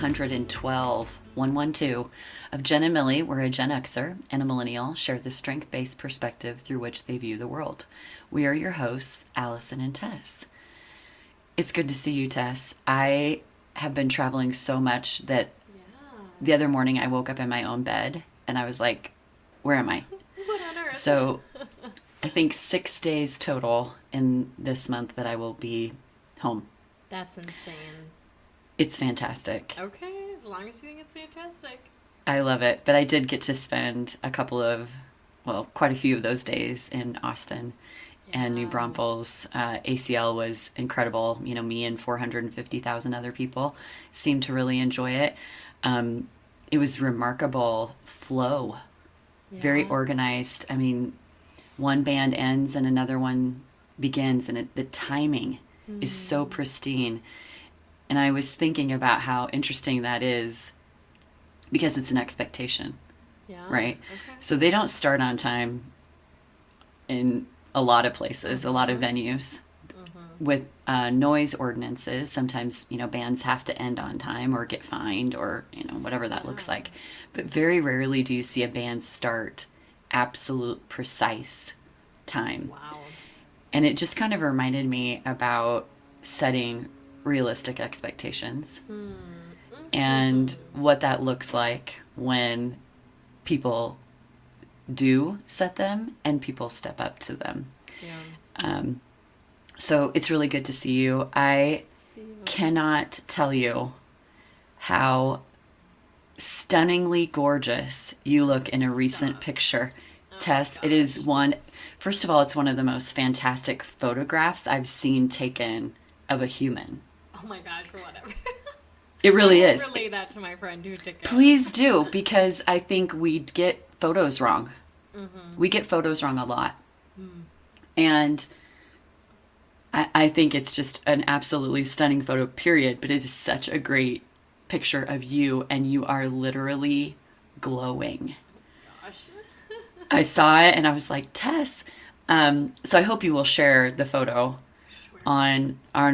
112 of Genn and Millie, where a Gen Xer and a millennial share the strength-based perspective through which they view the world. We are your hosts, Allison and Tess. It's good to see you, Tess. I have been traveling so much that the other morning I woke up in my own bed and I was like, where am I? What on earth? So I think 6 days total in this month that I will be home. That's insane. It's fantastic. Okay, as long as you think it's fantastic. I love it. But I did get to spend quite a few of those days in Austin and New Braunfels. ACL was incredible. You know, me and 450,000 other people seemed to really enjoy it. It was remarkable flow, very organized. I mean, one band ends and another one begins, and the timing is so pristine. And I was thinking about how interesting that is because it's an expectation, right? Okay. So they don't start on time in a lot of places, a lot of venues. With noise ordinances, sometimes, bands have to end on time or get fined or, whatever that looks like. But very rarely do you see a band start absolute precise time. Wow. And it just kind of reminded me about setting realistic expectations and what that looks like when people do set them and people step up to them. Yeah. So it's really good to see you. I cannot tell you how stunningly gorgeous you look in a recent picture. Tess, it is first of all, it's one of the most fantastic photographs I've seen taken of a human. Oh my gosh, or whatever. It really is. Relay that to my friend who took it. Please do, because I think we get photos wrong. We get photos wrong a lot. And I think it's just an absolutely stunning photo, period. But it is such a great picture of you, and you are literally glowing. Gosh. I saw it, and I was like, Tess. So I hope you will share the photo on our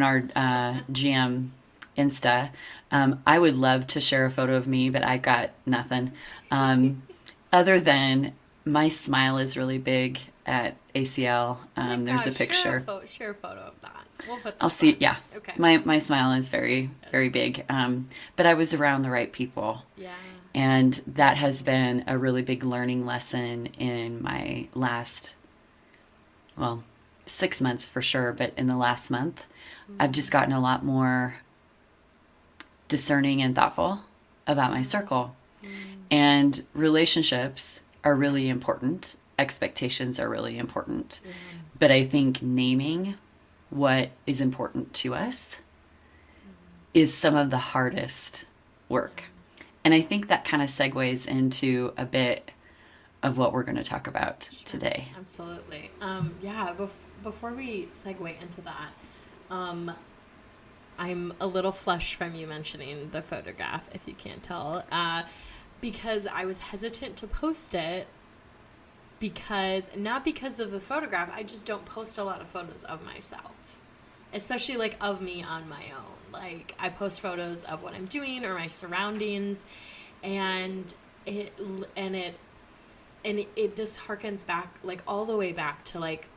GM Insta. I would love to share a photo of me, but I got nothing. Other than my smile is really big at ACL. There's a picture. Share a photo of that. We'll put I'll see. Yeah. Okay. My smile is very, very big. But I was around the right people. Yeah. And that has been a really big learning lesson in my last, 6 months for sure. But in the last month, I've just gotten a lot more discerning and thoughtful about my circle. And relationships are really important. Expectations are really important. But I think naming what is important to us is some of the hardest work. And I think that kind of segues into a bit of what we're going to talk about today. Absolutely. Before we segue into that, I'm a little flushed from you mentioning the photograph, if you can't tell, because I was hesitant to post it not because of the photograph. I just don't post a lot of photos of myself, especially like of me on my own. Like I post photos of what I'm doing or my surroundings, and this harkens back like all the way back to like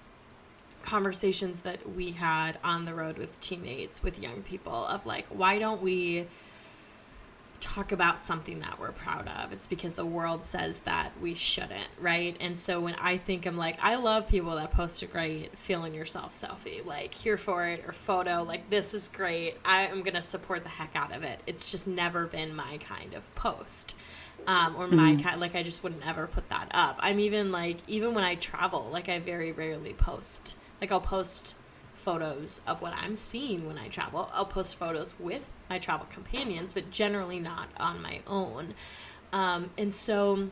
conversations that we had on the road with teammates, with young people, of like, why don't we talk about something that we're proud of? It's because the world says that we shouldn't, right? And so when I think, I'm like, I love people that post a great feeling yourself selfie, like here for it, or photo, like this is great, I am gonna support the heck out of it. It's just never been my kind of post, or my kind, like I just wouldn't ever put that up. I'm even when I travel, like I very rarely post. Like I'll post photos of what I'm seeing when I travel. I'll post photos with my travel companions, but generally not on my own. And so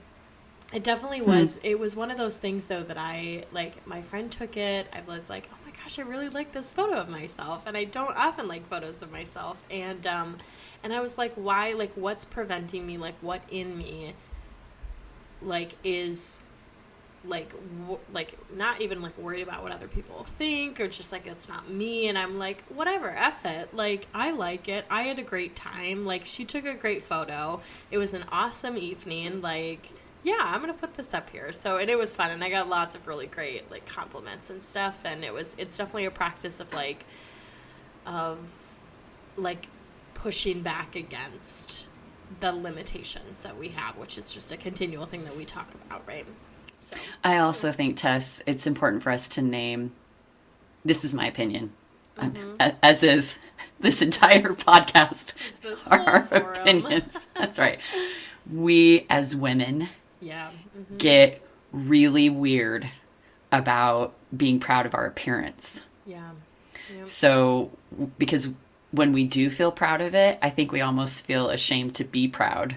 it definitely was, it was one of those things though that my friend took it. I was like, oh my gosh, I really like this photo of myself. And I don't often like photos of myself. And I was like, why, like what's preventing me? Like what in me, like is like not even like worried about what other people think, or just like it's not me, and I'm like, whatever, F it, like I like it, I had a great time, like she took a great photo, it was an awesome evening, like yeah, I'm gonna put this up here. So it was fun, and I got lots of really great like compliments and stuff, and it's definitely a practice of like pushing back against the limitations that we have, which is just a continual thing that we talk about, right? So I also think, Tess, it's important for us to name, this is my opinion, as is this entire podcast, this are whole our forum. opinions. That's right. We, as women, Yeah. get really weird about being proud of our appearance. Yeah. Yep. So, because when we do feel proud of it, I think we almost feel ashamed to be proud,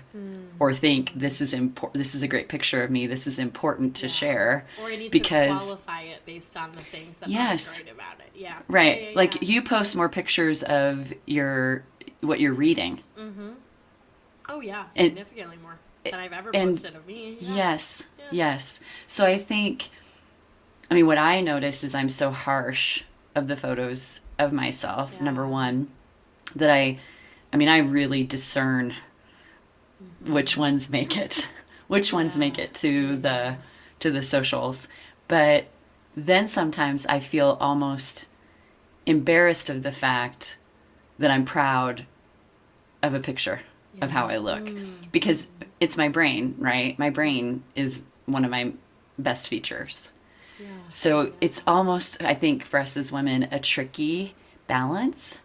or think this is important. This is a great picture of me. This is important to share. Or I need because, to qualify it based on the things that yes, are great about it. Yeah. right. Yeah, like you post more pictures of what you're reading. Oh yeah, significantly more than I've ever posted of me. Yeah. Yes. Yeah. Yes. So I think, I mean, what I notice is I'm so harsh of the photos of myself. Yeah. Number one, that I really discern which ones make it, to the socials. But then sometimes I feel almost embarrassed of the fact that I'm proud of a picture of how I look, because it's my brain, right? My brain is one of my best features. Yeah. So it's almost, I think, for us as women, a tricky balance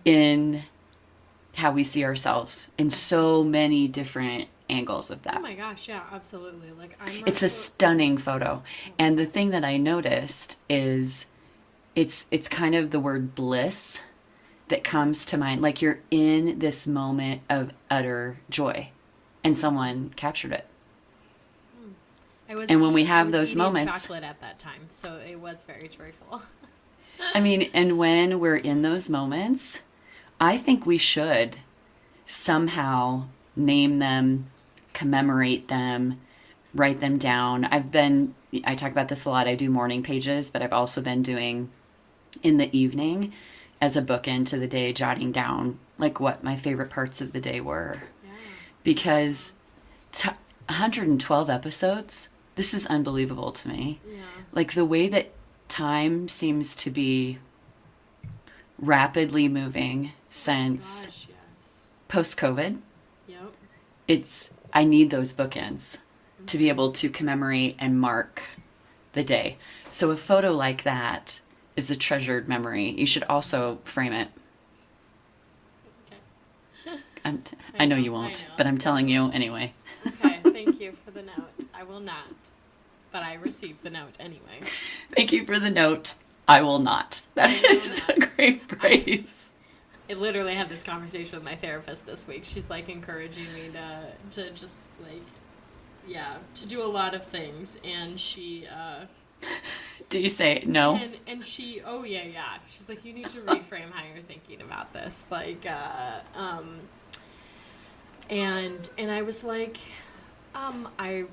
in how we see ourselves in so many different angles of that. Oh my gosh, yeah, absolutely. Like it's a stunning photo. And the thing that I noticed is it's kind of the word bliss that comes to mind. Like you're in this moment of utter joy and someone captured it. And when we have those moments, chocolate at that time, so it was very joyful. I mean, and when we're in those moments, I think we should somehow name them, commemorate them, write them down. I talk about this a lot. I do morning pages, but I've also been doing in the evening as a bookend to the day, jotting down like what my favorite parts of the day were. Yeah. Because 112 episodes, this is unbelievable to me. Yeah. Like the way that time seems to be rapidly moving since post-COVID. Yep. I need those bookends to be able to commemorate and mark the day. So a photo like that is a treasured memory. You should also frame it. Okay. I know you won't, but I'm telling you anyway. Okay, thank you for the note. I will not, but I received the note anyway. Thank you for the note. I will not. That is a great phrase. I literally had this conversation with my therapist this week. She's like encouraging me to just like, yeah, to do a lot of things. And she, do you say no? And she, oh yeah. She's like, you need to reframe how you're thinking about this. Like, and I was like, I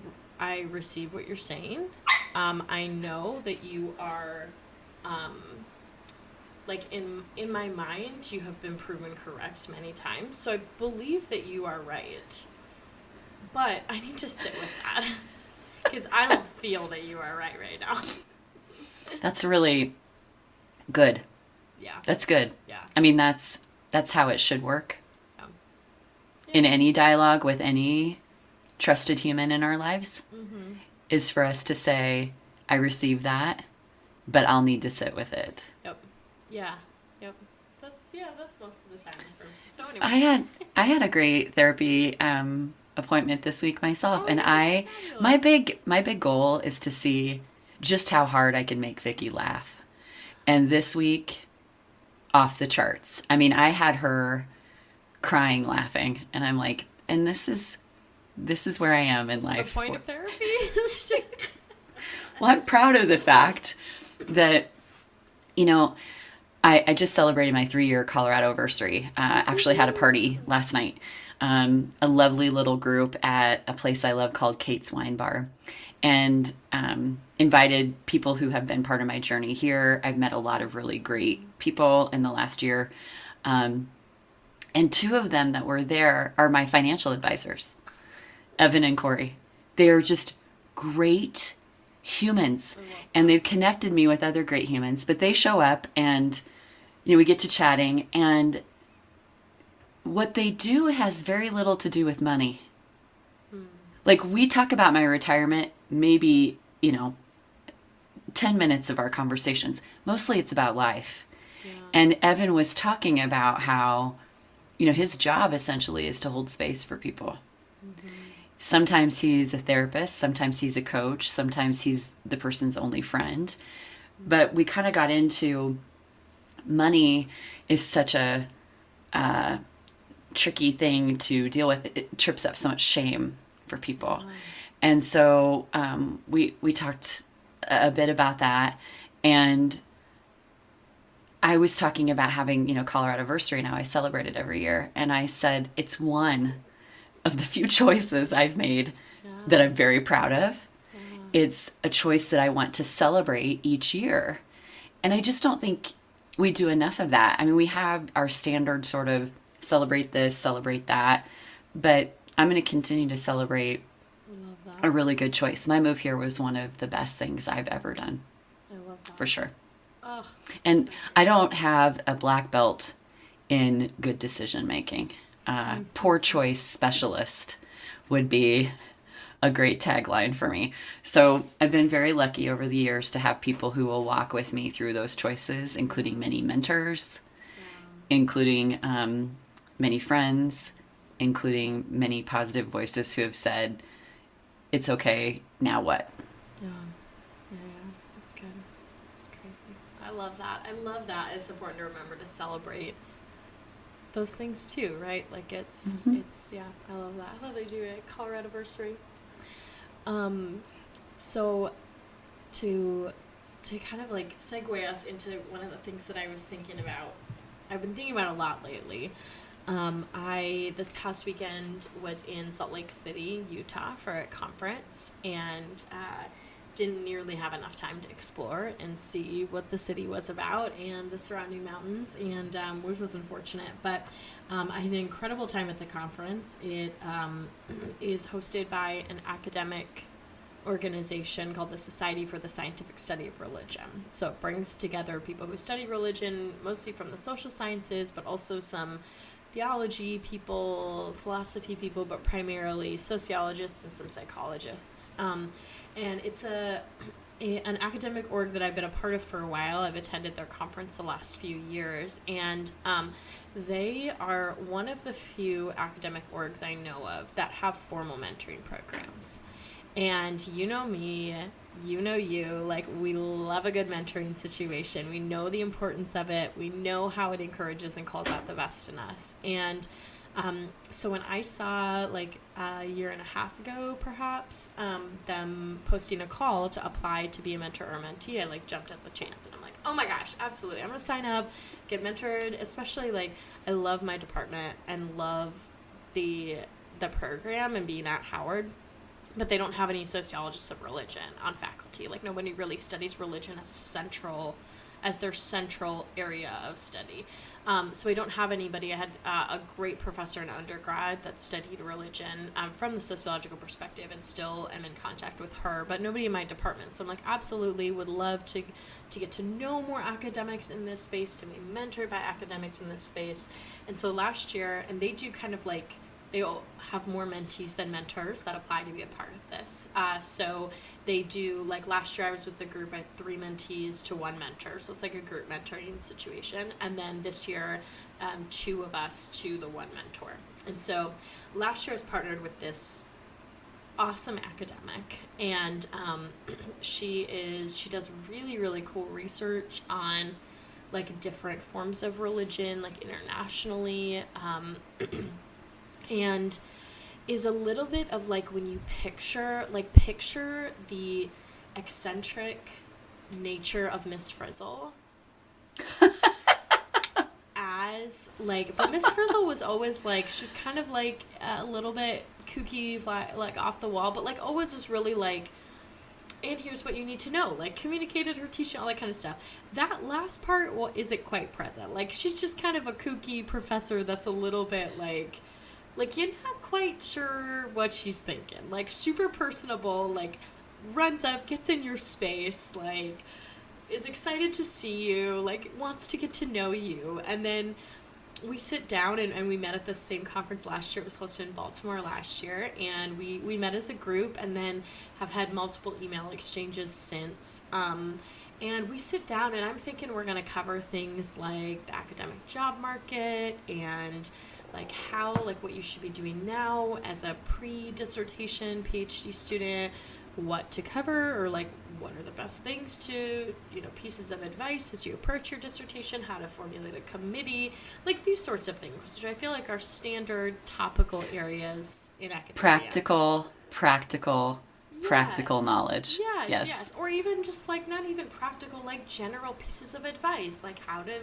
receive what you're saying. I know that you are, like in my mind, you have been proven correct many times. So I believe that you are right. But I need to sit with that because I don't feel that you are right now. That's really good. Yeah. That's good. Yeah. I mean, that's how it should work. Yeah. In any dialogue with any trusted human in our lives, is for us to say, I receive that, but I'll need to sit with it. Yep. Yeah. Yep. That's most of the time. So anyway. I had a great therapy appointment this week myself, and fabulous. my big goal is to see just how hard I can make Vicky laugh. And this week, off the charts. I mean, I had her crying laughing, and I'm like, and this is where I am in life. The point of therapy. Well, I'm proud of the fact that, I just celebrated my 3-year Colorado anniversary. Actually had a party last night. a lovely little group at a place I love called Kate's Wine Bar, and invited people who have been part of my journey here. I've met a lot of really great people in the last year. And two of them that were there are my financial advisors, Evan and Corey. They are just great humans, and they've connected me with other great humans. But they show up, and we get to chatting, and what they do has very little to do with money. Like, we talk about my retirement, maybe 10 minutes of our conversations. Mostly it's about life. Yeah. And Evan was talking about how his job essentially is to hold space for people. Sometimes he's a therapist, sometimes he's a coach, sometimes he's the person's only friend. But we kind of got into money is such a tricky thing to deal with. It trips up so much shame for people. And so we talked a bit about that. And I was talking about having, Colorado Anniversary now. I celebrate it every year. And I said, it's one of the few choices I've made that I'm very proud of. It's a choice that I want to celebrate each year. And I just don't think we do enough of that. I mean, we have our standard sort of celebrate this, celebrate that. But I'm going to continue to celebrate a really good choice. My move here was one of the best things I've ever done. I love that. For sure. Oh, and I don't have a black belt in good decision making. Poor choice specialist would be a great tagline for me. So I've been very lucky over the years to have people who will walk with me through those choices, including many mentors, including many friends, including many positive voices who have said, it's okay, now what? Yeah, that's good. It's crazy. I love that. It's important to remember to celebrate those things too, right? Like it's yeah, I love that. I love they do a Colorado Anniversary. So to kind of like segue us into one of the things that I was thinking about, I've been thinking about a lot lately. I this past weekend was in Salt Lake City, Utah for a conference, and didn't nearly have enough time to explore and see what the city was about and the surrounding mountains, and which was unfortunate. But I had an incredible time at the conference. It is hosted by an academic organization called the Society for the Scientific Study of Religion. So it brings together people who study religion, mostly from the social sciences, but also some theology people, philosophy people, but primarily sociologists and some psychologists. And it's an academic org that I've been a part of for a while. I've attended their conference the last few years, and they are one of the few academic orgs I know of that have formal mentoring programs. And you know me, you know you, like, we love a good mentoring situation. We know the importance of it. We know how it encourages and calls out the best in us. And so when I saw, like, a year and a half ago, perhaps, them posting a call to apply to be a mentor or a mentee, I, like, jumped at the chance. And I'm like, oh my gosh, absolutely. I'm going to sign up, get mentored, especially, like, I love my department and love the program and being at Howard. But they don't have any sociologists of religion on faculty. Like, nobody really studies religion as their central area of study. So we don't have anybody. I had a great professor in undergrad that studied religion from the sociological perspective, and still am in contact with her, but nobody in my department. So I'm like, absolutely would love to get to know more academics in this space, to be mentored by academics in this space. And so last year, and they do kind of like, they all have more mentees than mentors that apply to be a part of this. So they do, like last year I was with the group, I had 3 mentees to 1 mentor. So it's like a group mentoring situation. And then this year, 2 of us to the 1 mentor. And so last year I was partnered with this awesome academic. And she does really, really cool research on like different forms of religion, like internationally. And is a little bit of like when you picture the eccentric nature of Miss Frizzle as was like, but Miss Frizzle was always like, she was kind of like a little bit kooky, like off the wall, but like always was really like, and here's what you need to know, like communicated her teaching, all that kind of stuff. That last part, well, isn't quite present. Like she's just kind of a kooky professor that's a little bit like you're not quite sure what she's thinking. Like super personable, like runs up, gets in your space, like is excited to see you, like wants to get to know you. And then we sit down and we met at the same conference last year. It was hosted in Baltimore last year, and we met as a group and then have had multiple email exchanges since. And we sit down and I'm thinking we're going to cover things like the academic job market and like how, like what you should be doing now as a pre-dissertation PhD student, what to cover, or like what are the best things to, pieces of advice as you approach your dissertation, how to formulate a committee, like these sorts of things, which I feel like are standard topical areas in academia. Practical knowledge. Yes. Or even just like not even practical, like general pieces of advice, like how to,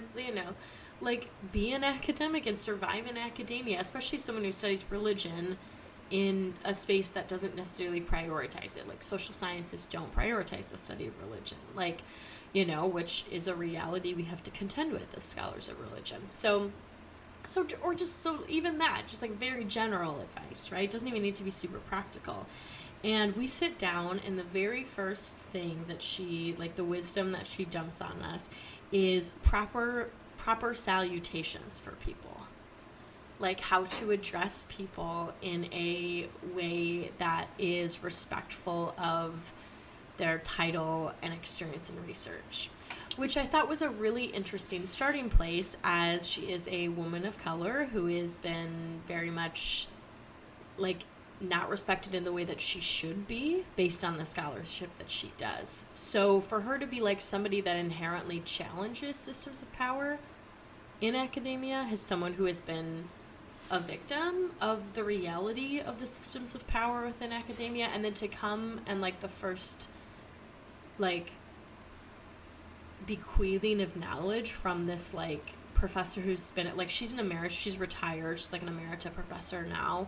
like be an academic and survive in academia, especially someone who studies religion in a space that doesn't necessarily prioritize it. Like social sciences don't prioritize the study of religion, like, which is a reality we have to contend with as scholars of religion. So even that, just like very general advice, right? It doesn't even need to be super practical. And we sit down and the very first thing that she, like the wisdom that she dumps on us is proper salutations for people. Like how to address people in a way that is respectful of their title and experience in research, which I thought was a really interesting starting place, as she is a woman of color who has been very much like not respected in the way that she should be based on the scholarship that she does. So for her to be like somebody that inherently challenges systems of power in academia, as someone who has been a victim of the reality of the systems of power within academia, and then to come and like the first like bequeathing of knowledge from this like professor who's been like, she's an emerita, she's retired, she's like an emerita professor now,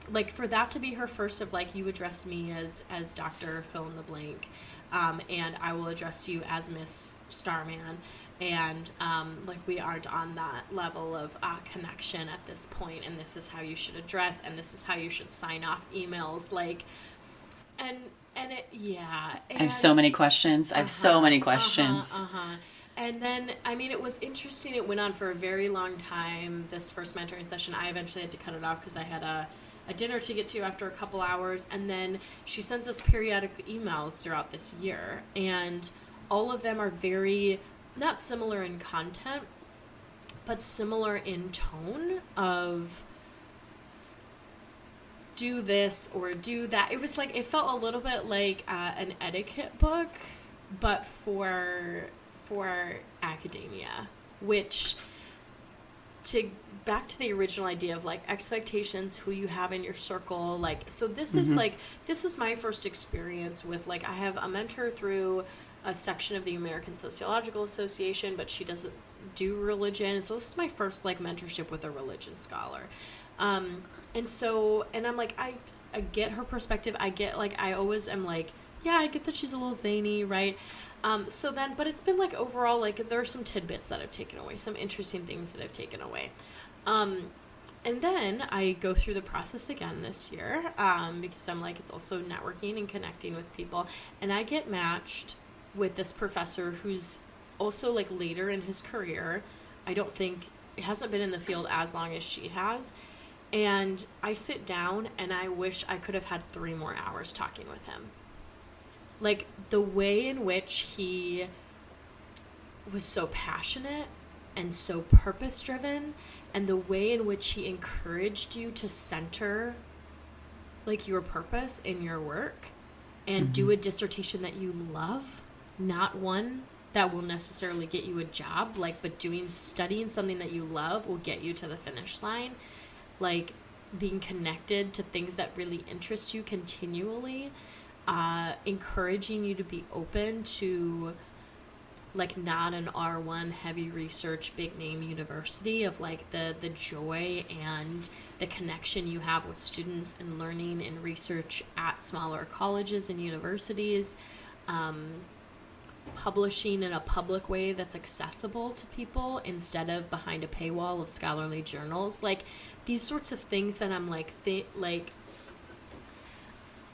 like for that to be her first of like, you address me as Dr. fill in the blank, and I will address you as Miss Starman. And like we aren't on that level of connection at this point, and this is how you should address, and this is how you should sign off emails, like, and it, yeah. And, I have so many questions. And then, I mean, it was interesting. It went on for a very long time, this first mentoring session. I eventually had to cut it off because I had a dinner to get to after a couple hours. And then she sends us periodic emails throughout this year, and all of them are very not similar in content, but similar in tone of do this or do that. It was like, it felt a little bit like an etiquette book, but for academia, which back to the original idea of like expectations, who you have in your circle. Like, so this is like, this is my first experience with like, I have a mentor through a section of the American Sociological Association, but she doesn't do religion. So this is my first like mentorship with a religion scholar. And I'm like, I get her perspective. I get like, I always am like, yeah, I get that she's a little zany, right? But it's been like overall, like there are some tidbits that I've taken away, some interesting things that I've taken away. And then I go through the process again this year, because I'm like, it's also networking and connecting with people. And I get matched with this professor who's also like later in his career. I don't think, it hasn't been in the field as long as she has. And I sit down and I wish I could have had 3 more hours talking with him. Like the way in which he was so passionate and so purpose driven, and the way in which he encouraged you to center like your purpose in your work and do a dissertation that you love, not one that will necessarily get you a job, like, but studying something that you love will get you to the finish line. Like being connected to things that really interest you continually, encouraging you to be open to like not an R1 heavy research big name university, of like the joy and the connection you have with students and learning and research at smaller colleges and universities, publishing in a public way that's accessible to people instead of behind a paywall of scholarly journals, like these sorts of things that I'm like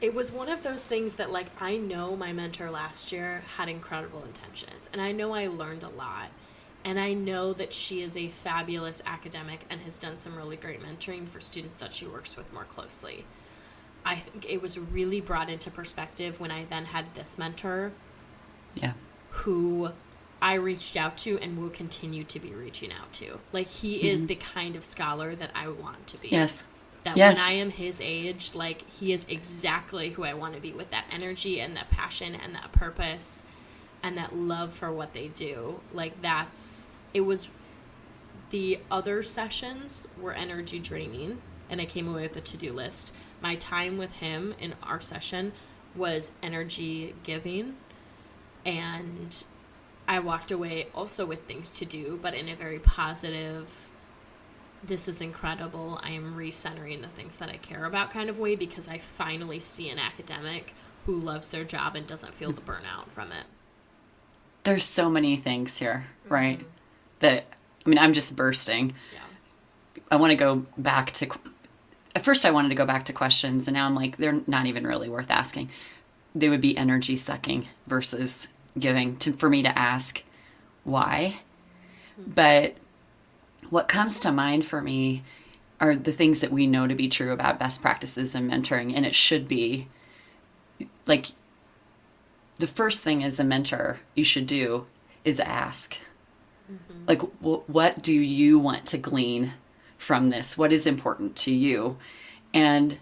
it was one of those things that, like, I know my mentor last year had incredible intentions, and I know I learned a lot, and I know that she is a fabulous academic and has done some really great mentoring for students that she works with more closely. I think it was really brought into perspective when I then had this mentor, Yeah. who I reached out to and will continue to be reaching out to. Like, he is the kind of scholar that I want to be. Yes. That Yes. when I am his age, like, he is exactly who I want to be, with that energy and that passion and that purpose and that love for what they do. Like, it was, the other sessions were energy draining, and I came away with a to-do list. My time with him in our session was energy giving, and I walked away also with things to do, but in a very positive, this is incredible, I am recentering the things that I care about kind of way, because I finally see an academic who loves their job and doesn't feel the burnout from it. There's so many things here, right? That, I mean, I'm just bursting. Yeah. I want to go back to, at first I wanted to go back to questions, and now I'm like, they're not even really worth asking. They would be energy sucking versus giving, for me to ask why. But what comes to mind for me are the things that we know to be true about best practices in mentoring. And it should be like, the first thing as a mentor you should do is ask. Like, what do you want to glean from this? What is important to you? And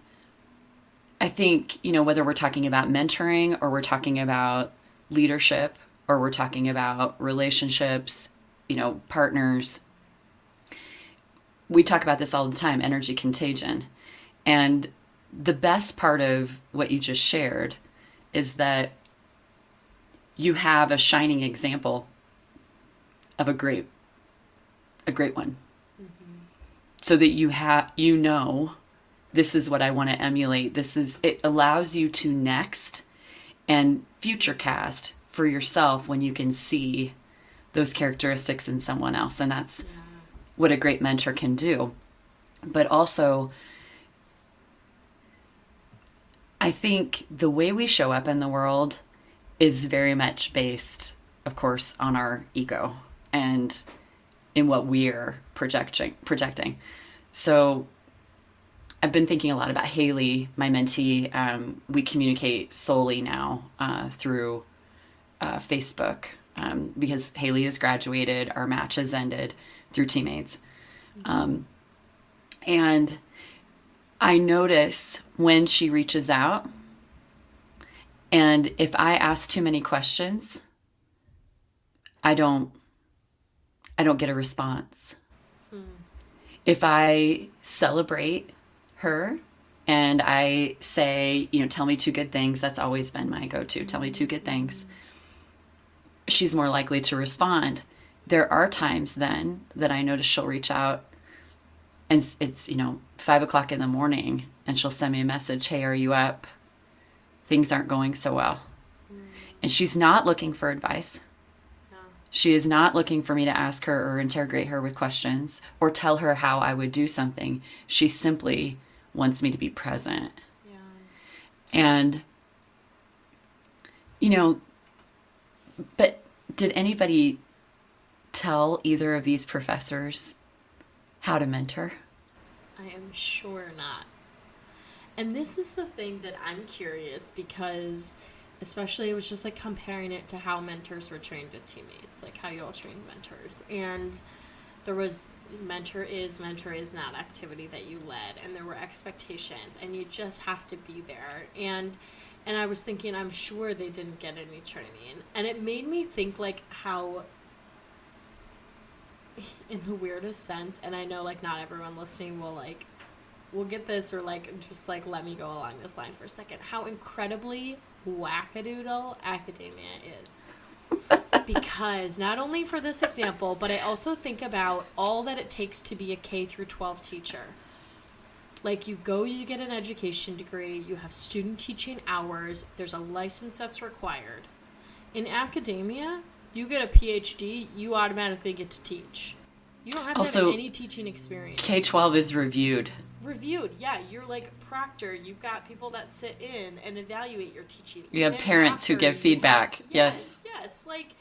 I think, whether we're talking about mentoring or we're talking about leadership or we're talking about relationships, partners, we talk about this all the time, energy contagion. And the best part of what you just shared is that you have a shining example of a great one. So that this is what I want to emulate. It allows you to next and future cast for yourself when you can see those characteristics in someone else. And that's what a great mentor can do. But also, I think the way we show up in the world is very much based, of course, on our ego and in what we're projecting. So I've been thinking a lot about Haley, my mentee. We communicate solely now through Facebook because Haley has graduated, our match has ended through teammates. And I notice when she reaches out, and if I ask too many questions, I don't get a response. If I celebrate her and I say, tell me 2 good things, that's always been my go-to. Tell me 2 good things. She's more likely to respond. There are times then that I notice she'll reach out and it's 5:00 in the morning and she'll send me a message. Hey, are you up? Things aren't going so well. And she's not looking for advice. No. She is not looking for me to ask her or interrogate her with questions or tell her how I would do something. She simply wants me to be present. Yeah. And, but did anybody tell either of these professors how to mentor? I am sure not. And this is the thing that I'm curious, because especially it was just like comparing it to how mentors were trained with teammates, like how you all trained mentors. And there was mentor is not activity that you led, and there were expectations, and you just have to be there. And I was thinking, I'm sure they didn't get any training. And it made me think like how, in the weirdest sense, and I know like not everyone listening will get this, or like just like let me go along this line for a second, how incredibly wackadoodle academia is. Because not only for this example, but I also think about all that it takes to be a K through 12 teacher. Like you go, you get an education degree, you have student teaching hours, there's a license that's required. In academia, you get a PhD, you automatically get to teach. You don't have to have Also, any teaching experience. K-12 is reviewed. Reviewed, yeah. You're like proctor. You've got people that sit in and evaluate your teaching. You have Even parents who after give you feedback. have- Yes. yes. Like,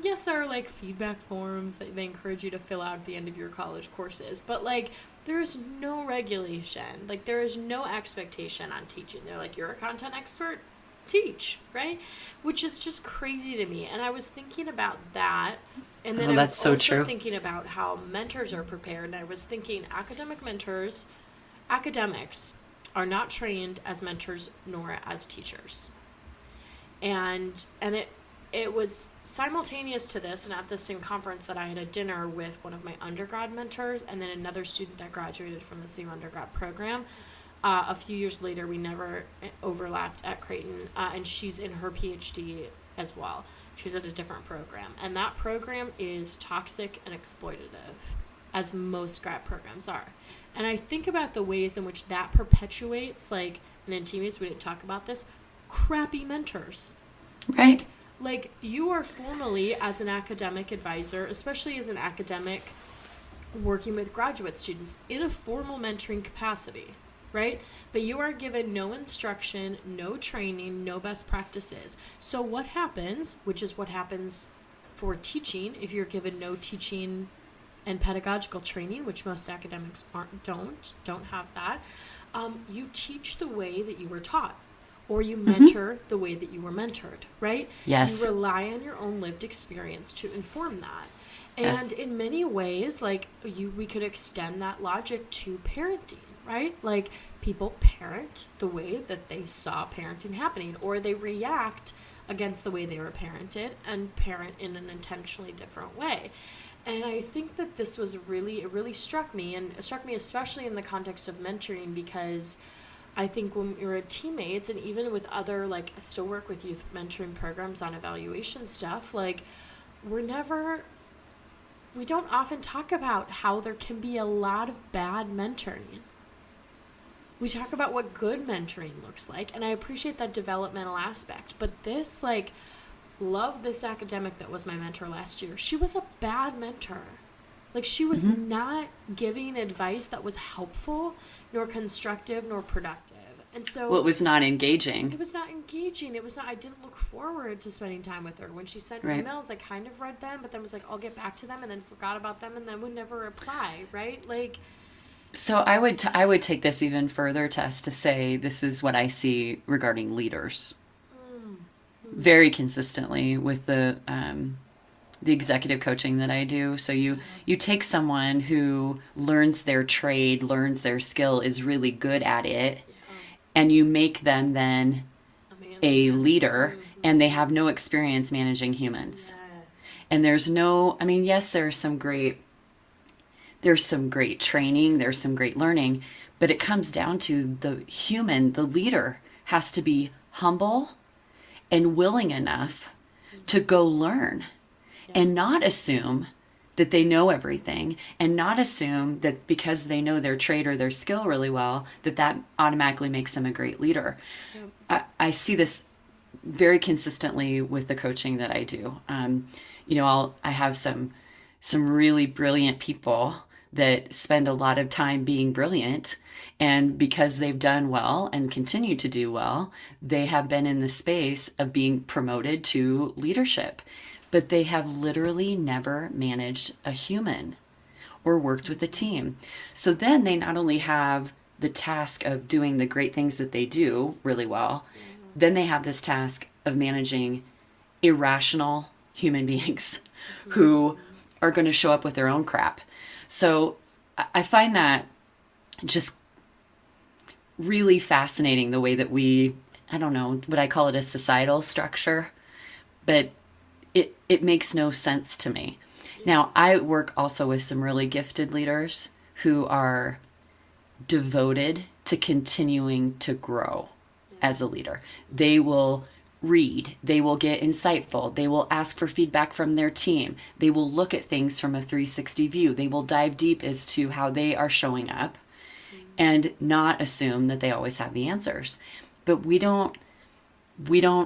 yes, there are like feedback forms that they encourage you to fill out at the end of your college courses, but like, there is no regulation. Like, there is no expectation on teaching. They're like, you're a content expert, teach, right? Which is just crazy to me. And I was thinking about that. And then Oh, I was that's so also true. thinking about how mentors are prepared. And I was thinking academics are not trained as mentors nor as teachers. And it was simultaneous to this, and at the same conference that I had a dinner with one of my undergrad mentors and then another student that graduated from the same undergrad program. A few years later, we never overlapped at Creighton, and she's in her PhD as well. She's at a different program, and that program is toxic and exploitative, as most grad programs are. And I think about the ways in which that perpetuates, like, and in teammates, we didn't talk about this, crappy mentors. Right. Like, you are formally, as an academic advisor, especially as an academic working with graduate students, in a formal mentoring capacity, right? But you are given no instruction, no training, no best practices. So what happens, which is what happens for teaching, if you're given no teaching and pedagogical training, which most academics don't have that, you teach the way that you were taught. Or you mentor the way that you were mentored, right? Yes. You rely on your own lived experience to inform that. Yes. And in many ways, like, we could extend that logic to parenting, right? Like, people parent the way that they saw parenting happening, or they react against the way they were parented and parent in an intentionally different way. And I think that this was it really struck me, and it struck me especially in the context of mentoring, because I think when you're teammates, and even with other, like, I still work with youth mentoring programs on evaluation stuff, like, we don't often talk about how there can be a lot of bad mentoring. We talk about what good mentoring looks like, and I appreciate that developmental aspect, but this, like, love this academic that was my mentor last year. She was a bad mentor. Like, she was not giving advice that was helpful, nor constructive, nor productive. And so Well, it was not engaging. it was not engaging. I didn't look forward to spending time with her. When she sent Right. emails, I kind of read them, but then was like, I'll get back to them, and then forgot about them, and then would never reply, right? Like, So I would take this even further, Tess, to say this is what I see regarding leaders very consistently with the executive coaching that I do. So you take someone who learns their trade, learns their skill, is really good at it, and you make them then a leader, and they have no experience managing humans. And there's no, I mean, yes, there's some great training, there's some great learning, but it comes down to the leader has to be humble and willing enough to go learn and not assume that they know everything, and not assume that because they know their trade or their skill really well, that automatically makes them a great leader. I see this very consistently with the coaching that I do. I have some really brilliant people that spend a lot of time being brilliant, and because they've done well and continue to do well, they have been in the space of being promoted to leadership, but they have literally never managed a human or worked with a team. So then they not only have the task of doing the great things that they do really well, then they have this task of managing irrational human beings who are going to show up with their own crap. So I find that just really fascinating, the way that I don't know, would I call it a societal structure? But it makes no sense to me. Now, I work also with some really gifted leaders who are devoted to continuing to grow as a leader. They will read, they will get insightful, they will ask for feedback from their team, they will look at things from a 360 view, they will dive deep as to how they are showing up and not assume that they always have the answers. But we don't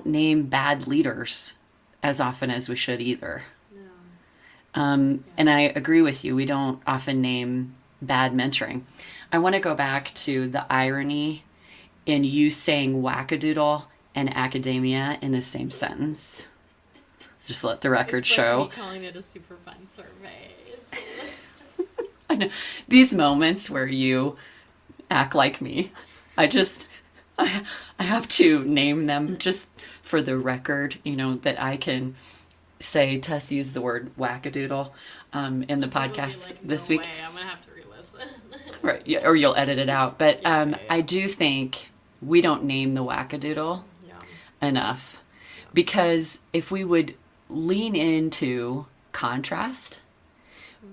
name bad leaders as often as we should either. And I agree with you, we don't often name bad mentoring. I want to go back to the irony in you saying wackadoodle and academia in the same sentence. Just let the record It's show. like me calling it a super fun survey. I know these moments where you act like me. I have to name them just for the record, that I can say Tess used the word wackadoodle in the podcast this week. Way. I'm gonna have to re-listen. Right, yeah, or you'll edit it out. But I do think we don't name the wackadoodle enough, because if we would lean into contrast,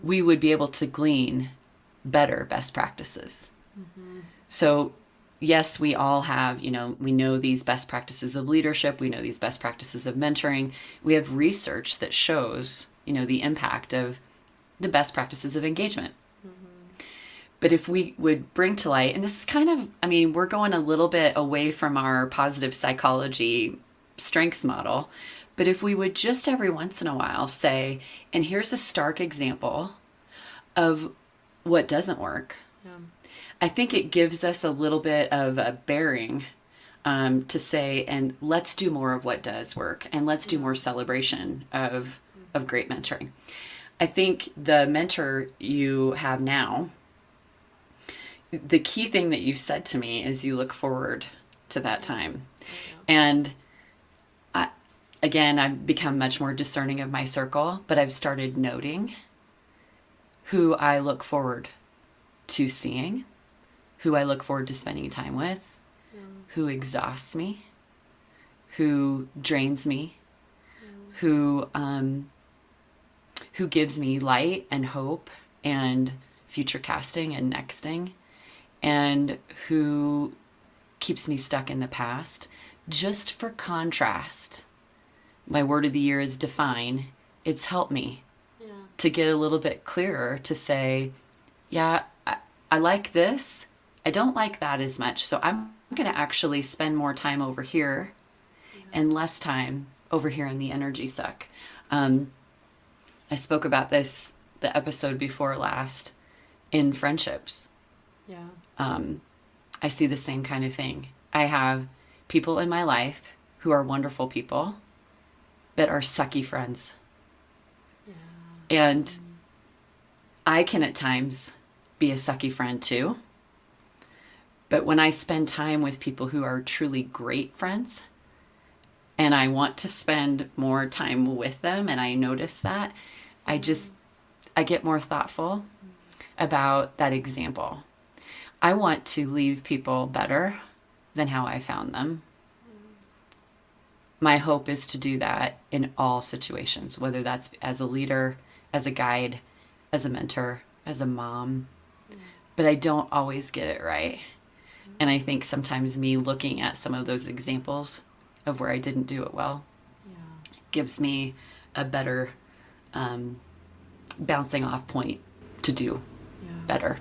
we would be able to glean better best practices. So yes, we all have, we know these best practices of leadership, we know these best practices of mentoring. We have research that shows, the impact of the best practices of engagement. But if we would bring to light, and this is kind of, we're going a little bit away from our positive psychology strengths model, but if we would just every once in a while say, and here's a stark example of what doesn't work, I think it gives us a little bit of a bearing to say, and let's do more of what does work, and let's do more celebration of great mentoring. I think the mentor you have now, the key thing that you said to me is you look forward to that time. And I've become much more discerning of my circle, but I've started noting who I look forward to seeing, who I look forward to spending time with, who exhausts me, who drains me, who gives me light and hope and future casting and nexting, and who keeps me stuck in the past. Just for contrast, my word of the year is define. It's helped me to get a little bit clearer to say, I like this. I don't like that as much. So I'm going to actually spend more time over here and less time over here in the energy suck. I spoke about this the episode before last in friendships. I see the same kind of thing. I have people in my life who are wonderful people, but are sucky friends. And I can at times be a sucky friend too. But when I spend time with people who are truly great friends, and I want to spend more time with them, and I notice that, I get more thoughtful about that example. I want to leave people better than how I found them. My hope is to do that in all situations, whether that's as a leader, as a guide, as a mentor, as a mom. But I don't always get it right. And I think sometimes me looking at some of those examples of where I didn't do it well gives me a better bouncing off point to do better.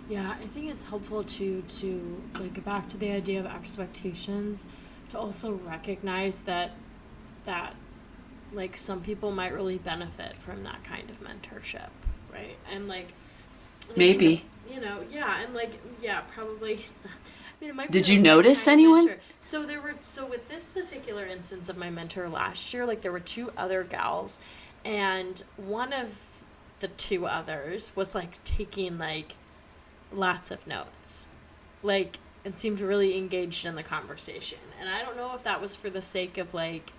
Yeah, I think it's helpful to like back to the idea of expectations, to also recognize that like some people might really benefit from that kind of mentorship, right? And like maybe probably. It might be Did like you my notice kind of anyone? mentor. So with this particular instance of my mentor last year, like there were two other gals, and one of the two others was like taking like lots of notes, like, and seemed really engaged in the conversation. And I don't know if that was for the sake of like,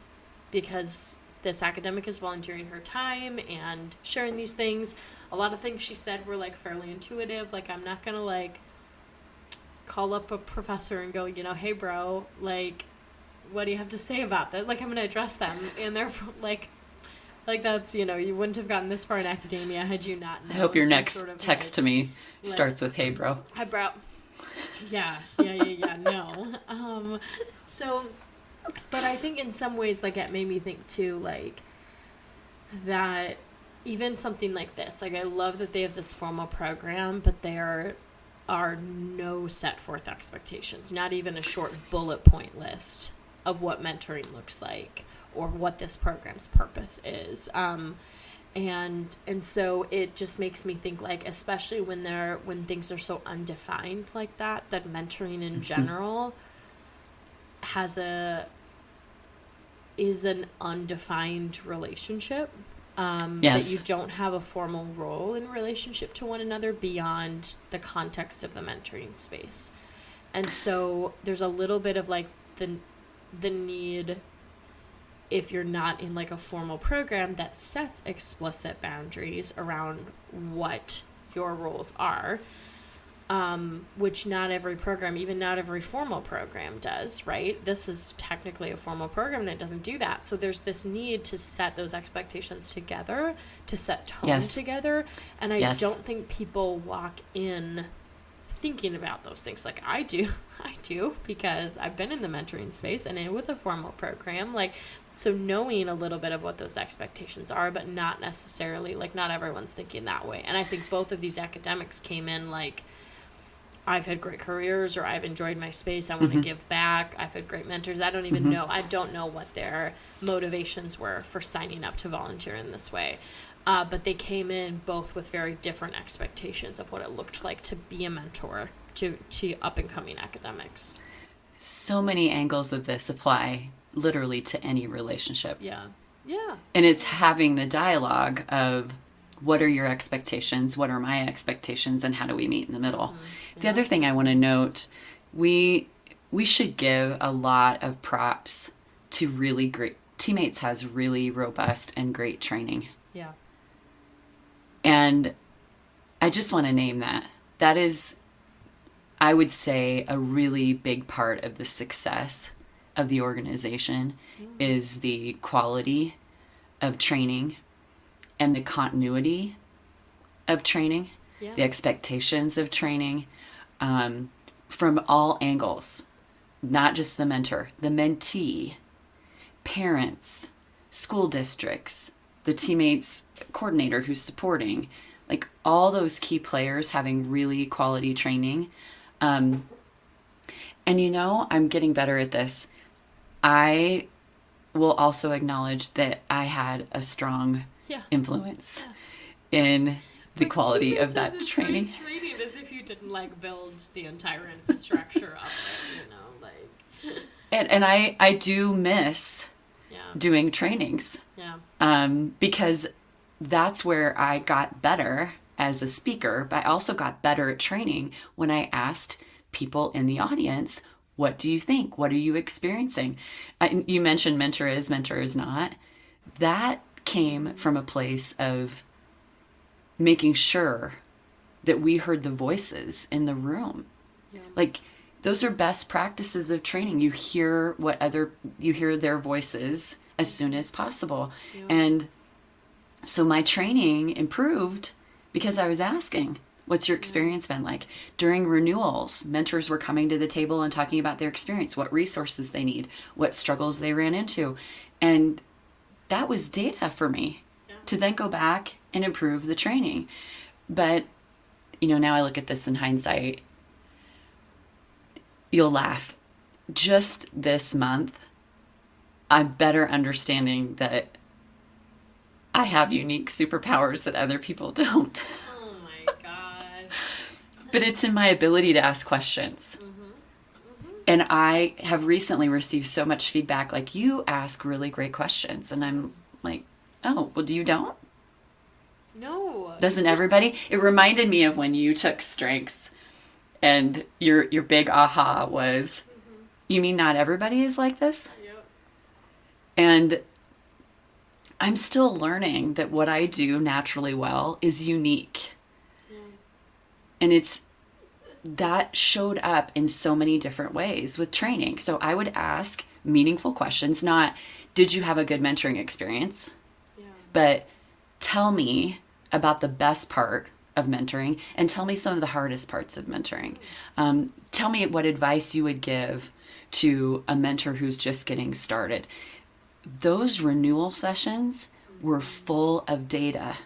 because this academic is volunteering her time and sharing these things. A lot of things she said were like fairly intuitive. Like, I'm not gonna like call up a professor and go, hey bro, like, what do you have to say about that? Like, I'm gonna address them, and they're like that's, you wouldn't have gotten this far in academia had you not known. I hope your next sort of text to me starts with, hey bro. Hi bro. Yeah, no. So But I think in some ways, like, it made me think too, like, that even something like this, like, I love that they have this formal program, but there are no set forth expectations, not even a short bullet point list of what mentoring looks like or what this program's purpose is. And so it just makes me think, like, especially when things are so undefined like that mentoring in general is an undefined relationship. Yes. That you don't have a formal role in relationship to one another beyond the context of the mentoring space. And so there's a little bit of, like, the need, if you're not in, like, a formal program that sets explicit boundaries around what your roles are, which not every program, even not every formal program does, right? This is technically a formal program and it doesn't do that. So there's this need to set those expectations together, to set tone together. And I don't think people walk in thinking about those things. Like, I do because I've been in the mentoring space and with a formal program, like, so knowing a little bit of what those expectations are, but not necessarily, like, not everyone's thinking that way. And I think both of these academics came in like, I've had great careers, or I've enjoyed my space, I want to give back, I've had great mentors. I don't even know. I don't know what their motivations were for signing up to volunteer in this way. But they came in both with very different expectations of what it looked like to be a mentor to up-and-coming academics. So many angles of this apply literally to any relationship. Yeah. And it's having the dialogue of, what are your expectations? What are my expectations? And how do we meet in the middle? The other thing I want to note, we should give a lot of props to really great teammates. Has really robust and great training. Yeah. And I just want to name that. That is, I would say, a really big part of the success of the organization is the quality of training and the continuity of training, the expectations of training, from all angles, not just the mentor, the mentee, parents, school districts, the teammates coordinator who's supporting, like, all those key players having really quality training. And, I'm getting better at this. I will also acknowledge that I had a strong influence in the quality of that training. Training as if you didn't, like, build the entire infrastructure of it, like. And I do miss doing trainings. Yeah. Because that's where I got better as a speaker, but I also got better at training when I asked people in the audience, what do you think? What are you experiencing? You mentioned mentor is not. That came from a place of making sure that we heard the voices in the room. Yeah. Like, those are best practices of training. You hear their voices as soon as possible. Yeah. And so my training improved because I was asking, what's your experience been like? During renewals, mentors were coming to the table and talking about their experience, what resources they need, what struggles they ran into. And that was data for me to then go back and improve the training. But, now I look at this in hindsight. You'll laugh. Just this month, I'm better understanding that I have unique superpowers that other people don't. Oh my God. But it's in my ability to ask questions. And I have recently received so much feedback, like, you ask really great questions. And I'm like, oh, well, you don't? No. Doesn't everybody? It reminded me of when you took strengths and your big aha was, you mean not everybody is like this? Yep. And I'm still learning that what I do naturally well is unique. Yeah. And that showed up in so many different ways with training. So I would ask meaningful questions, not, did you have a good mentoring experience? Yeah. But tell me about the best part of mentoring and tell me some of the hardest parts of mentoring. Tell me what advice you would give to a mentor who's just getting started. Those renewal sessions were full of data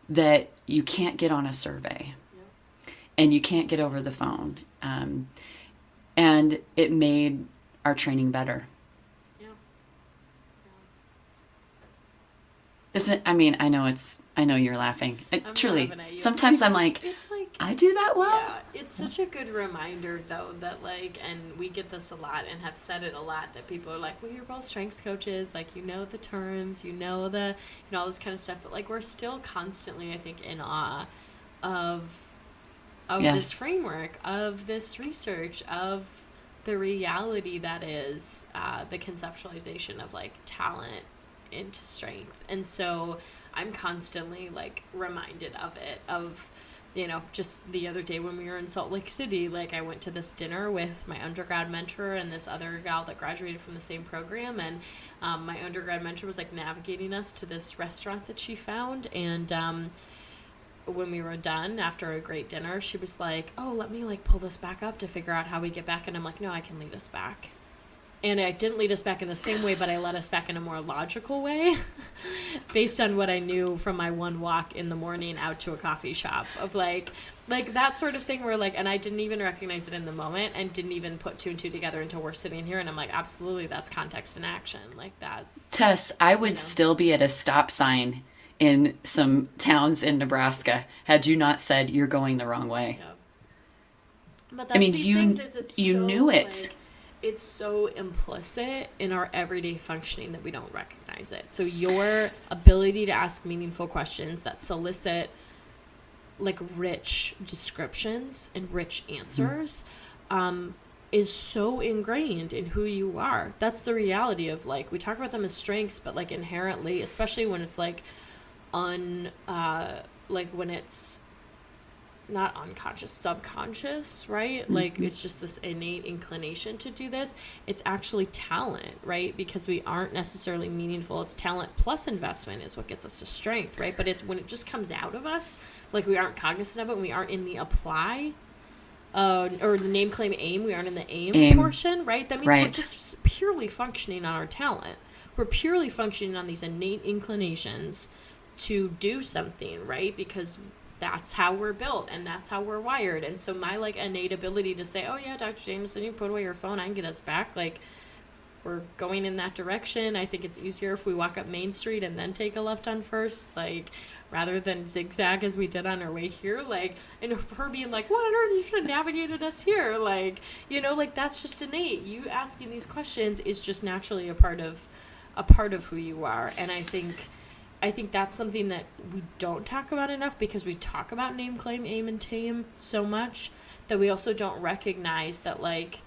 that you can't get on a survey and you can't get over the phone. And it made our training better. Isn't, I mean, I know you're laughing. Truly, sometimes I'm like, it's like, I do that well. yeah, it's such a good reminder though that like, and we get this a lot and have said it a lot, that people are like, well, you're both strengths coaches, like, you know the terms, you know all this kind of stuff, but like we're still constantly, I think, in awe of Yes. this framework, of this research, of the reality that is the conceptualization of like talent into strength. And so I'm constantly like reminded of it, of, you know, just the other day when we were in Salt Lake City, like I went to this dinner with my undergrad mentor and this other gal that graduated from the same program, and my undergrad mentor was like navigating us to this restaurant that she found, and when we were done after a great dinner, she was like, oh, let me like pull this back up to figure out how we get back. And I'm like, no, I can lead us back. And I didn't lead us back in the same way, but I led us back in a more logical way based on what I knew from my one walk in the morning out to a coffee shop, of like that sort of thing where like, and I didn't even recognize it in the moment and didn't even put two and two together until we're sitting here. And I'm like, absolutely, that's context and action. Like that's, Tess, I would still be at a stop sign in some towns in Nebraska had you not said you're going the wrong way. yeah. But I mean, these you things, it's you so, knew it. like, it's so implicit in our everyday functioning that we don't recognize it. So your ability to ask meaningful questions that solicit like rich descriptions and rich answers is so ingrained in who you are. That's the reality of, like, we talk about them as strengths, but like inherently, especially when it's like like when it's not unconscious, subconscious, right? Like it's just this innate inclination to do this. It's actually talent, right? Because we aren't necessarily meaningful. It's talent plus investment is what gets us to strength, right? But it's when it just comes out of us, like we aren't cognizant of it, and we aren't in the apply or the name, claim, aim. We aren't in the aim portion, right? That means we're just purely functioning on our talent. We're purely functioning on these innate inclinations to do something, right? Because that's how we're built and that's how we're wired. And so my like innate ability to say, oh yeah, Dr. Jameson, you put away your phone, I can get us back, like we're going in that direction. I think it's easier if we walk up Main Street and then take a left on First, like rather than zigzag as we did on our way here. Like, and her being like, what on earth, you should have navigated us here, like, you know, like that's just innate. You asking these questions is just naturally a part of who you are. And I think that's something that we don't talk about enough, because we talk about name, claim, aim, and tame so much that we also don't recognize that, like,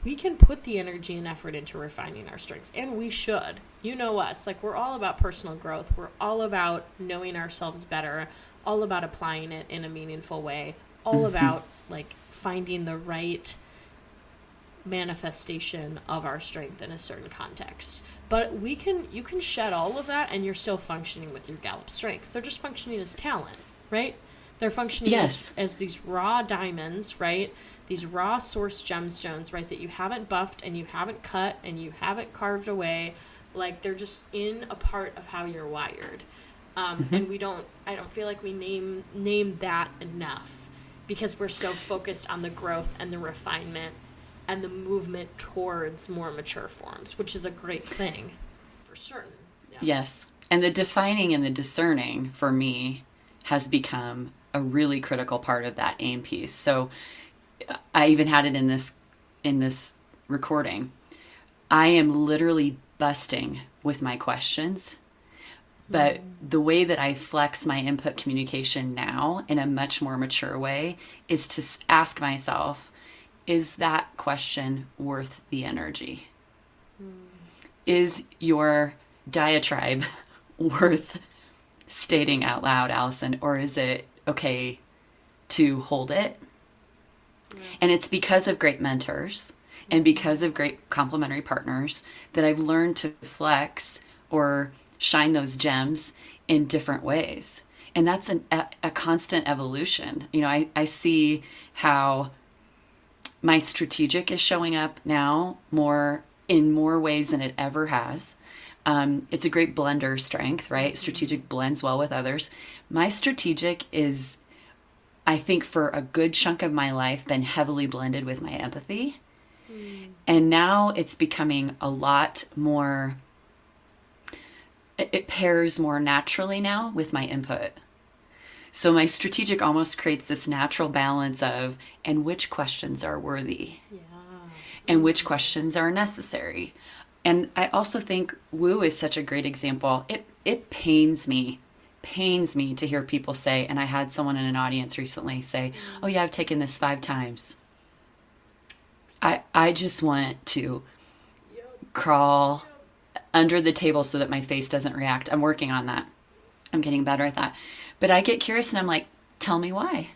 we can put the energy and effort into refining our strengths, and we should. You know us. Like, we're all about personal growth. We're all about knowing ourselves better, all about applying it in a meaningful way, all about, like, finding the right manifestation of our strength in a certain context. But you can shed all of that and you're still functioning with your Gallup strengths. They're just functioning as talent, right? They're functioning as these raw diamonds, right? These raw source gemstones, right? That you haven't buffed and you haven't cut and you haven't carved away. Like, they're just in a part of how you're wired. And I don't feel like we name that enough, because we're so focused on the growth and the refinement and the movement towards more mature forms, which is a great thing, for certain. Yeah. Yes. And the defining and the discerning, for me, has become a really critical part of that aim piece. So I even had it in this recording. I am literally busting with my questions, but the way that I flex my input communication now in a much more mature way is to ask myself, is that question worth the energy? Is your diatribe worth stating out loud, Allison, or is it okay to hold it? Yeah. And it's because of great mentors and because of great complementary partners that I've learned to flex or shine those gems in different ways. And that's a constant evolution. You know, I see how My strategic is showing up now more in more ways than it ever has. It's a great blender strength, right? Strategic blends well with others. My strategic is, I think, for a good chunk of my life, been heavily blended with my empathy. And now it's becoming a lot more, it pairs more naturally now with my input. So my strategic almost creates this natural balance of, and which questions are worthy? Yeah. And which questions are necessary? And I also think woo is such a great example. It pains me to hear people say, and I had someone in an audience recently say, oh yeah, I've taken this 5 times. I just want to crawl under the table so that my face doesn't react. I'm working on that. I'm getting better at that. But I get curious and I'm like, tell me why.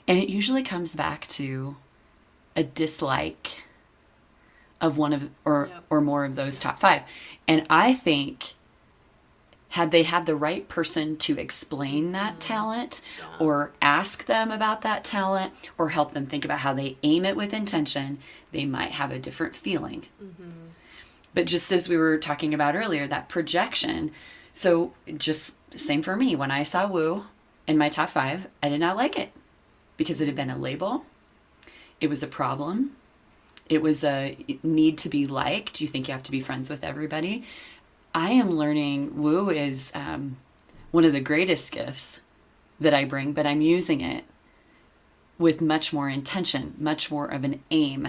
And it usually comes back to a dislike of one of or more of those top 5. And I think had they had the right person to explain that talent or ask them about that talent or help them think about how they aim it with intention, they might have a different feeling. But just as we were talking about earlier, that projection, so just same for me. When I saw woo in my top 5, I did not like it because it had been a label. It was a problem. It was a need to be liked. You think you have to be friends with everybody. I am learning woo is one of the greatest gifts that I bring, but I'm using it with much more intention, much more of an aim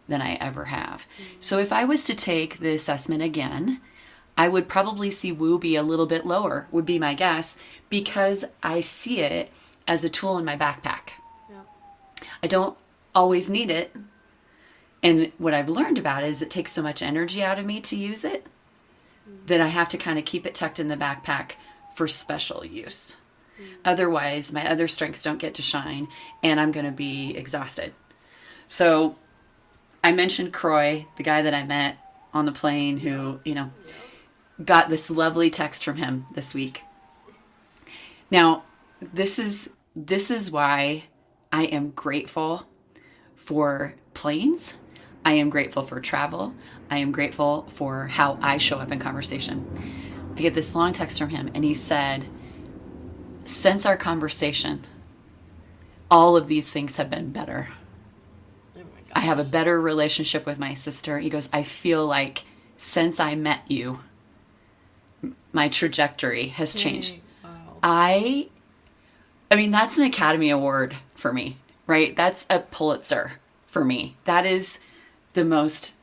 than I ever have. So if I was to take the assessment again, I would probably see woo be a little bit lower, would be my guess, because I see it as a tool in my backpack. Yeah. I don't always need it. And what I've learned about it is it takes so much energy out of me to use it that I have to kind of keep it tucked in the backpack for special use. Otherwise, my other strengths don't get to shine and I'm going to be exhausted. So I mentioned Croy, the guy that I met on the plane who, got this lovely text from him this week. Now, this is why I am grateful for planes. I am grateful for travel. I am grateful for how I show up in conversation. I get this long text from him and he said, since our conversation, all of these things have been better. Oh my gosh. I have a better relationship with my sister. He goes, I feel like since I met you, my trajectory has changed. Wow. I mean, that's an Academy Award for me, right? That's a Pulitzer for me. That is the most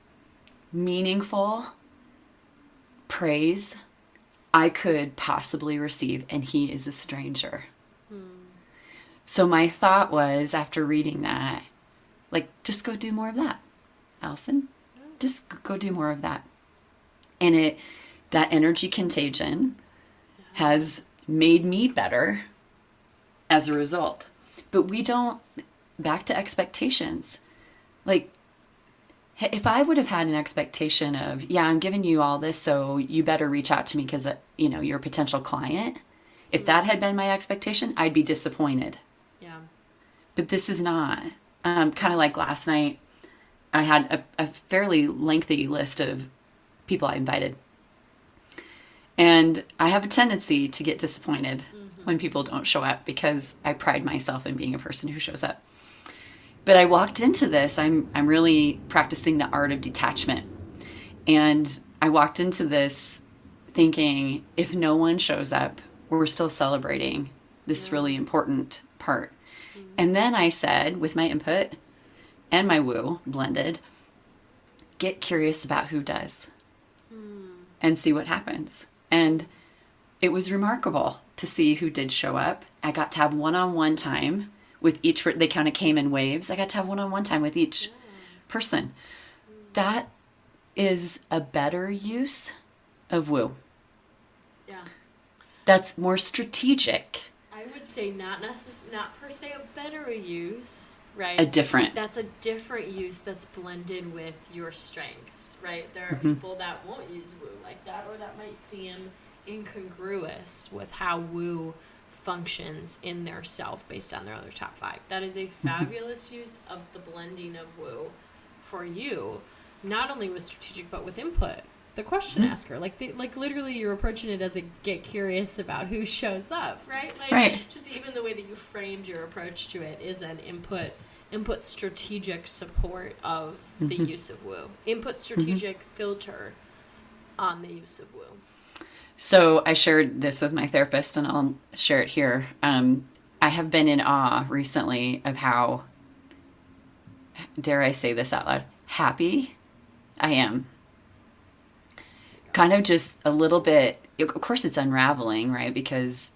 meaningful praise I could possibly receive, and he is a stranger. So my thought was, after reading that, like, just go do more of that, Allison. Just go do more of that. And that energy contagion has made me better as a result. But back to expectations. Like, if I would have had an expectation of, yeah, I'm giving you all this, so you better reach out to me because, you're a potential client. If that had been my expectation, I'd be disappointed. Yeah. But this is not. Kind of like last night, I had a fairly lengthy list of people I invited. And I have a tendency to get disappointed when people don't show up because I pride myself in being a person who shows up. But I walked into this, I'm really practicing the art of detachment. And I walked into this thinking, if no one shows up, we're still celebrating this really important part. And then I said, with my input and my woo blended, get curious about who does and see what happens. And it was remarkable to see who did show up. I got to have one-on-one time with each, they kind of came in waves. I got to have one-on-one time with each person. That is a better use of woo. Yeah. That's more strategic. I would say not per se a better use, right? That's a different use that's blended with your strengths, right? There are people that won't use woo like that, or that might seem incongruous with how woo functions in their self based on their other top 5. That is a fabulous use of the blending of woo for you, not only with strategic but with input. The question asker, like literally you're approaching it as a get curious about who shows up, right? Like, right. Just even the way that you framed your approach to it is an input strategic support of the use of woo. Input strategic filter on the use of woo. So I shared this with my therapist, and I'll share it here. I have been in awe recently of how, dare I say this out loud, happy I am. Kind of just a little bit, of course it's unraveling, right? Because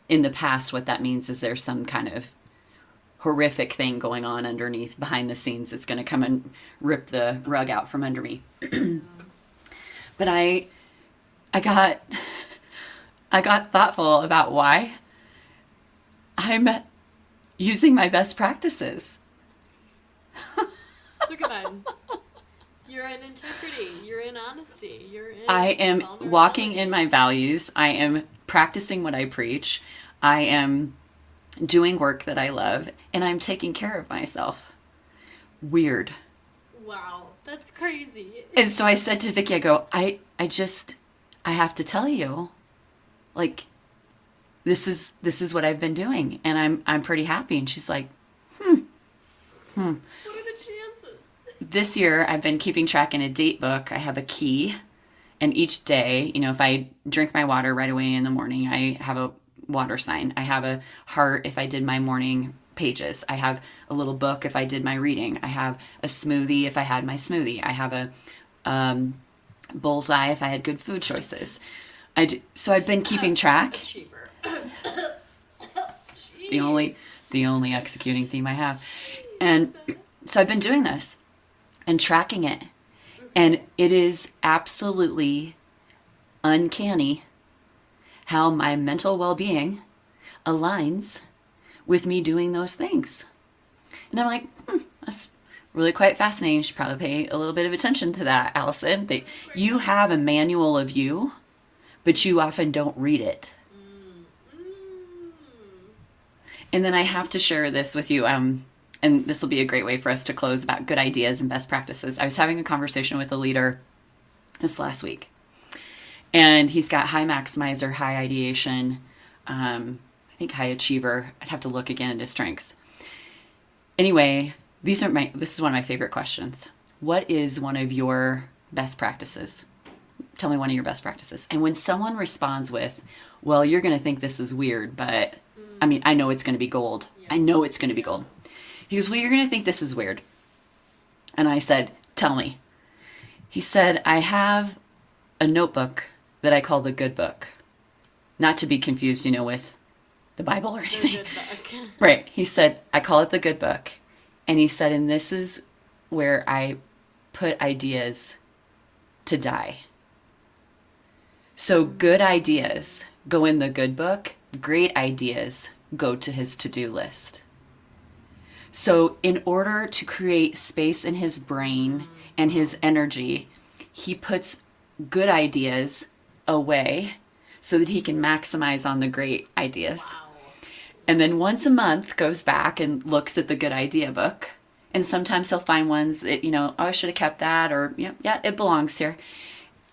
in the past, what that means is there's some kind of horrific thing going on underneath, behind the scenes, that's going to come and rip the rug out from under me. But I got thoughtful about why I'm using my best practices. Look at that. You're in integrity. You're in honesty. You're in. I am walking in my values. I am practicing what I preach. I am doing work that I love, and I'm taking care of myself. Weird. Wow, that's crazy. And so I said to Vicky, I go, I have to tell you, like, this is what I've been doing, and I'm pretty happy. And she's like, What are the chances? This year I've been keeping track in a date book. I have a key, and each day, if I drink my water right away in the morning, I have a water sign. I have a heart if I did my morning pages. I have a little book if I did my reading. I have a smoothie if I had my smoothie. I have a bullseye if I had good food choices. So I've been keeping track. the only executing theme I have. And so I've been doing this and tracking it. And it is absolutely uncanny how my mental well-being aligns with me doing those things. And I'm like, that's really quite fascinating. You should probably pay a little bit of attention to that, Allison. You have a manual of you, but you often don't read it. And then I have to share this with you, and this will be a great way for us to close, about good ideas and best practices. I was having a conversation with a leader this last week, and he's got high maximizer, high ideation, I think high achiever. I'd have to look again at his strengths. Anyway, this is one of my favorite questions. What is one of your best practices? Tell me one of your best practices. And when someone responds with, well, you're going to think this is weird, but I know it's going to be gold. I know it's going to be gold. He goes, well, you're going to think this is weird. And I said, tell me. He said, I have a notebook that I call the good book. Not to be confused, with the Bible or anything. Right. He said, I call it the good book. And he said, and this is where I put ideas to die. So good ideas go in the good book. Great ideas go to his to-do list. So in order to create space in his brain and his energy, he puts good ideas away so that he can maximize on the great ideas. Wow. And then once a month goes back and looks at the good idea book. And sometimes he'll find ones that, oh, I should have kept that, or yeah, it belongs here.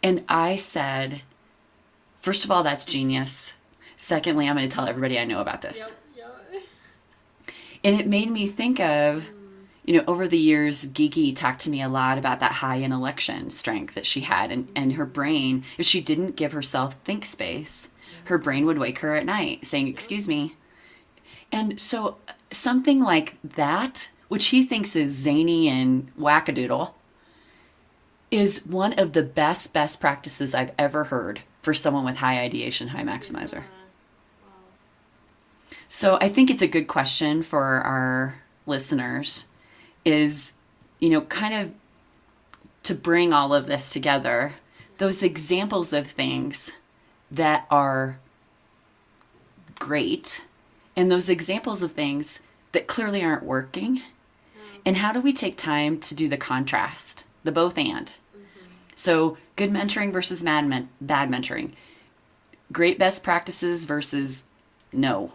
And I said, first of all, that's genius. Secondly, I'm going to tell everybody I know about this. Yep. And it made me think of, over the years, Gigi talked to me a lot about that high intellection strength that she had. And her brain, if she didn't give herself think space, her brain would wake her at night saying, excuse me. And so something like that, which he thinks is zany and wackadoodle, is one of the best practices I've ever heard for someone with high ideation, high maximizer. So I think it's a good question for our listeners is, kind of to bring all of this together, those examples of things that are great and those examples of things that clearly aren't working. And how do we take time to do the contrast, the both and? So good mentoring versus bad mentoring. Great best practices versus no.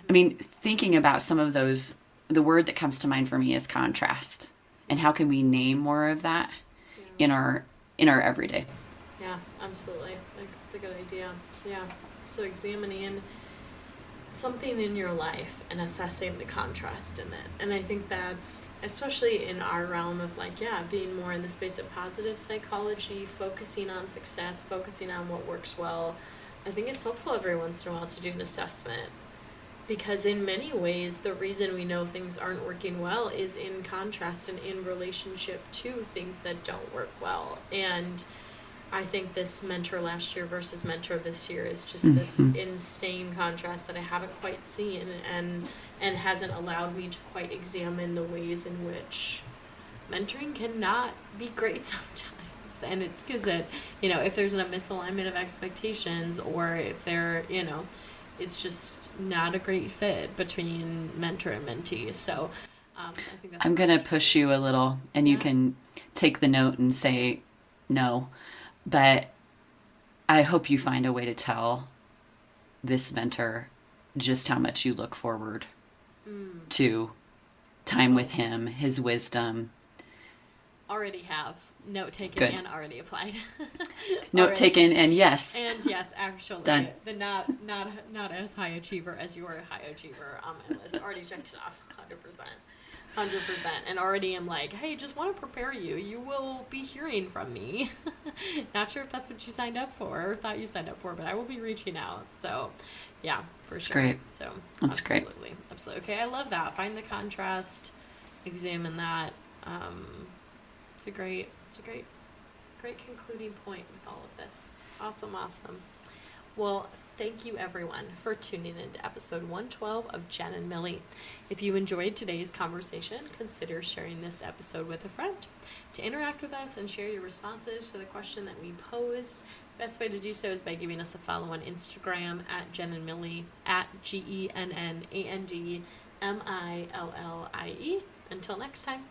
I mean, thinking about some of those, the word that comes to mind for me is contrast. And how can we name more of that Yeah. in our everyday? Yeah, absolutely. Like, that's a good idea. Yeah. So examining something in your life and assessing the contrast in it. And I think that's, especially in our realm of like, yeah, being more in the space of positive psychology, focusing on success, focusing on what works well. I think it's helpful every once in a while to do an assessment, because in many ways the reason we know things aren't working well is in contrast and in relationship to things that don't work well. And I think this mentor last year versus mentor this year is just this insane contrast that I haven't quite seen, and hasn't allowed me to quite examine the ways in which mentoring cannot be great sometimes. And it's because if there's a misalignment of expectations, or if it's just not a great fit between mentor and mentee. So I think that's I'm really going to push you a little, and you Yeah. can take the note and say no. But I hope you find a way to tell this mentor just how much you look forward to time with him, his wisdom. Already have note taken Good. and already applied. Note Already. taken, and yes. And yes, actually, Done. the not as high achiever as you are a high achiever on my list. Already checked it off, 100%. 100%. And already am like, hey, just want to prepare you. You will be hearing from me. Not sure if that's what you signed up for or thought you signed up for, but I will be reaching out. So, yeah, for That's sure. great. So, That's great. Absolutely. Okay, I love that. Find the contrast, examine that. It's a great concluding point with all of this. Awesome. Well, thank you everyone for tuning in to episode 112 of Genn and Millie. If you enjoyed today's conversation, consider sharing this episode with a friend. To interact with us and share your responses to the question that we posed, the best way to do so is by giving us a follow on Instagram at Genn and Millie, at GENNANDMILLIE. Until next time.